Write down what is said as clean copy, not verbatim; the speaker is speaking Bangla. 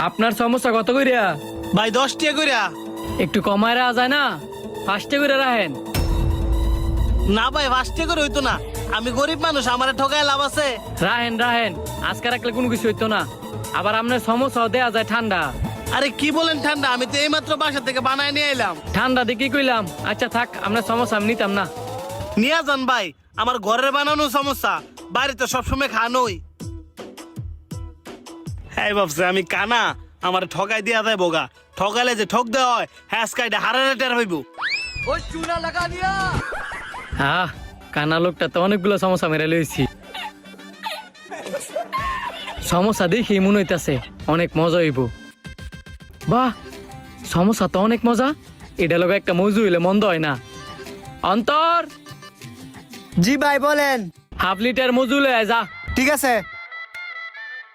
আপনার সমস্যা কত কইরা? ভাই 10 টাকা কইরা। একটু কমায় রাখা যায় না? 5 টাকা করে রাখেন। না ভাই 5 টাকা করে হইতো না, আমি গরিব মানুষ, আমারে ঠকায় লাভ আছে? রাহেন আজকে রাখলে কোনো কিছু হইতো না। আবার আপনার সমস্যাও দেয়া যায় ঠান্ডা। আরে কি বলেন ঠান্ডা? আমি তো এইমাত্র বাসা থেকে বানায় নিয়ে এলাম। ঠান্ডা দেখি কইলাম। আচ্ছা থাক, আপনার সমস্যা আমি নিতাম না। নিয়ে যান ভাই, আমার ঘরের বানানো সমস্যা, বাইরে তো সবসময় খানোই। হ্যাঁ ভাবছে আমি কানা, আমার ঠকাই দিয়া দেয় বোগা। ঠকাইলে যে ঠক দেওয়া হয়, হ্যাঁ স্কাইটা হারারে টের হইব। হ্যাঁ, কানা লোকটা তো অনেকগুলো সমস্যা মেরে লইছি। সমস্যা দেখি মনে হইতাছে অনেক মজা হইব। বাহ, সমস্যা তো অনেক মজা। এটা লোক একটা মজু হইলে মন্দ হয় না। অন্তর, জি ভাই বলেন। হাফ লিটার মজু লয়ে যা। ঠিক আছে।